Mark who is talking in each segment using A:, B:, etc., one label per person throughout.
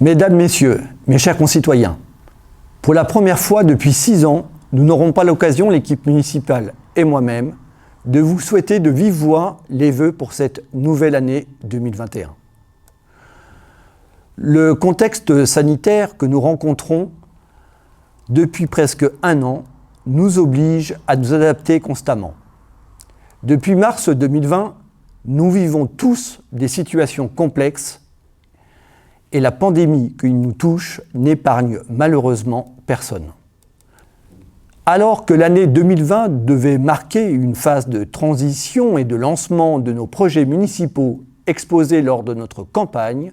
A: Mesdames, Messieurs, mes chers concitoyens, pour la première fois depuis 6 ans, nous n'aurons pas l'occasion, l'équipe municipale et moi-même, de vous souhaiter de vive voix les vœux pour cette nouvelle année 2021. Le contexte sanitaire que nous rencontrons depuis presque 1 an nous oblige à nous adapter constamment. Depuis mars 2020, nous vivons tous des situations complexes et la pandémie qui nous touche n'épargne malheureusement personne. Alors que l'année 2020 devait marquer une phase de transition et de lancement de nos projets municipaux exposés lors de notre campagne,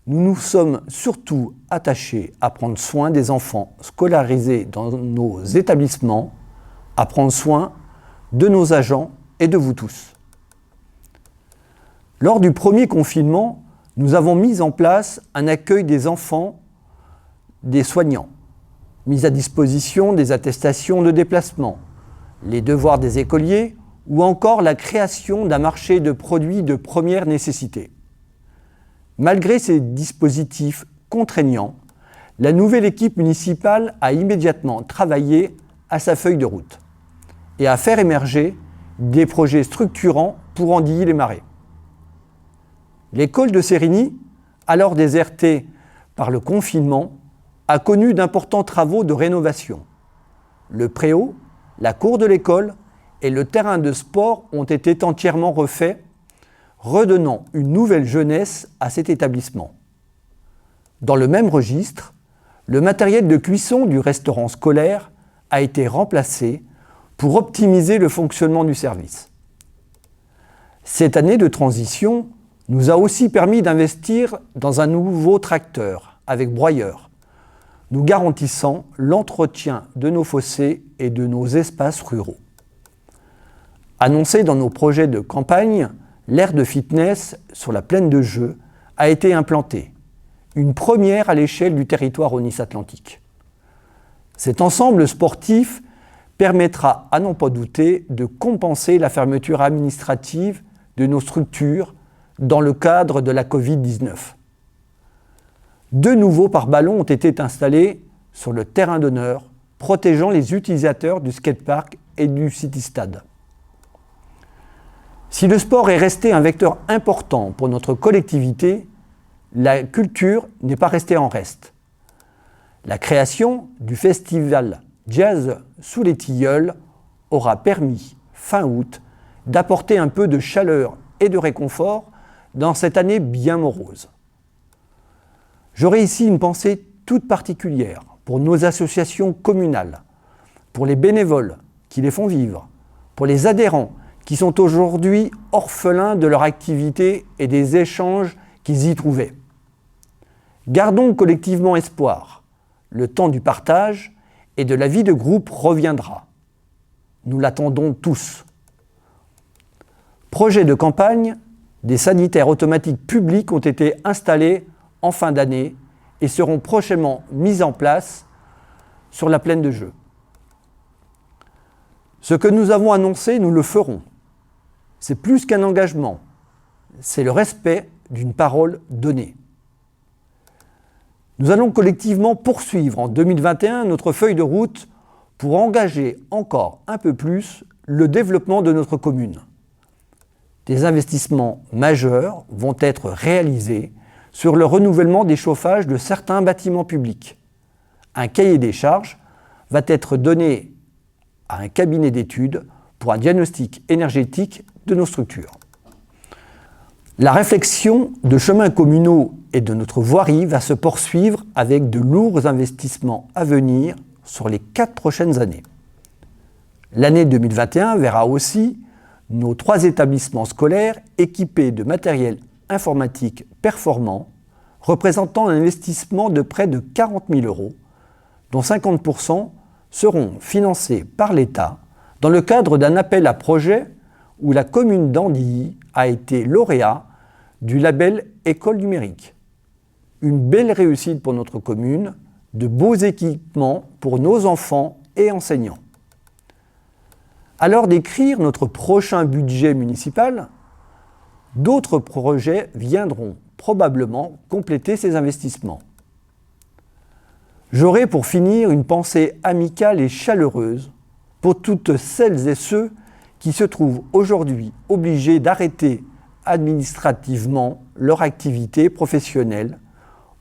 A: nous nous sommes surtout attachés à prendre soin des enfants scolarisés dans nos établissements, à prendre soin de nos agents et de vous tous. Lors du premier confinement, nous avons mis en place un accueil des enfants, des soignants, mise à disposition des attestations de déplacement, les devoirs des écoliers ou encore la création d'un marché de produits de première nécessité. Malgré ces dispositifs contraignants, la nouvelle équipe municipale a immédiatement travaillé à sa feuille de route et à faire émerger des projets structurants pour endiguer les marées. L'école de Sérigny, alors désertée par le confinement, a connu d'importants travaux de rénovation. Le préau, la cour de l'école et le terrain de sport ont été entièrement refaits, redonnant une nouvelle jeunesse à cet établissement. Dans le même registre, le matériel de cuisson du restaurant scolaire a été remplacé pour optimiser le fonctionnement du service. Cette année de transition nous a aussi permis d'investir dans un nouveau tracteur avec broyeur, nous garantissant l'entretien de nos fossés et de nos espaces ruraux. Annoncé dans nos projets de campagne, l'aire de fitness sur la plaine de jeu a été implantée, une première à l'échelle du territoire Aunis-Atlantique. Cet ensemble sportif permettra, à n'en pas douter, de compenser la fermeture administrative de nos structures dans le cadre de la Covid-19. 2 nouveaux pare-ballons ont été installés sur le terrain d'honneur, protégeant les utilisateurs du skatepark et du city-stade. Si le sport est resté un vecteur important pour notre collectivité, la culture n'est pas restée en reste. La création du festival Jazz sous les Tilleuls aura permis, fin août, d'apporter un peu de chaleur et de réconfort dans cette année bien morose. J'aurai ici une pensée toute particulière pour nos associations communales, pour les bénévoles qui les font vivre, pour les adhérents qui sont aujourd'hui orphelins de leur activité et des échanges qu'ils y trouvaient. Gardons collectivement espoir. Le temps du partage et de la vie de groupe reviendra. Nous l'attendons tous. Projet de campagne, des sanitaires automatiques publics ont été installés en fin d'année et seront prochainement mis en place sur la plaine de jeu. Ce que nous avons annoncé, nous le ferons. C'est plus qu'un engagement, c'est le respect d'une parole donnée. Nous allons collectivement poursuivre en 2021 notre feuille de route pour engager encore un peu plus le développement de notre commune. Des investissements majeurs vont être réalisés sur le renouvellement des chauffages de certains bâtiments publics. Un cahier des charges va être donné à un cabinet d'études pour un diagnostic énergétique de nos structures. La réflexion de chemins communaux et de notre voirie va se poursuivre avec de lourds investissements à venir sur les 4 prochaines années. L'année 2021 verra aussi nos 3 établissements scolaires équipés de matériel informatique performant, représentant un investissement de près de 40 000 €, dont 50% seront financés par l'État dans le cadre d'un appel à projet où la commune d'Andilly a été lauréat du label École numérique. Une belle réussite pour notre commune, de beaux équipements pour nos enfants et enseignants. À l'heure d'écrire notre prochain budget municipal, d'autres projets viendront probablement compléter ces investissements. J'aurai pour finir une pensée amicale et chaleureuse pour toutes celles et ceux qui se trouvent aujourd'hui obligés d'arrêter administrativement leur activité professionnelle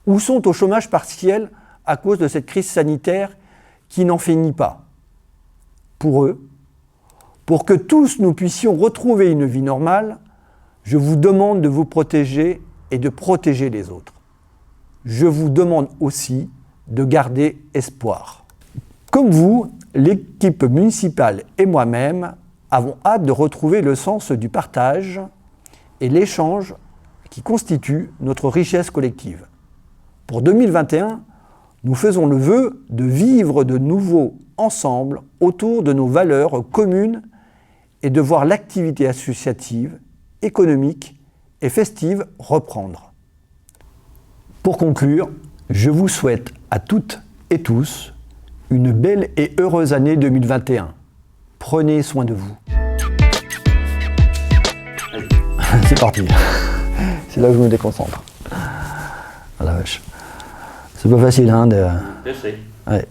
A: ou sont au chômage partiel à cause de cette crise sanitaire qui n'en finit pas. Pour eux, pour que tous nous puissions retrouver une vie normale, je vous demande de vous protéger et de protéger les autres. Je vous demande aussi de garder espoir. Comme vous, l'équipe municipale et moi-même avons hâte de retrouver le sens du partage et l'échange qui constitue notre richesse collective. Pour 2021, nous faisons le vœu de vivre de nouveau ensemble autour de nos valeurs communes et de voir l'activité associative, économique et festive reprendre. Pour conclure, je vous souhaite à toutes et tous une belle et heureuse année 2021. Prenez soin de vous. C'est parti. C'est là où je me déconcentre. Ah la vache. C'est pas facile, hein, de...
B: Je sais.
A: Ouais.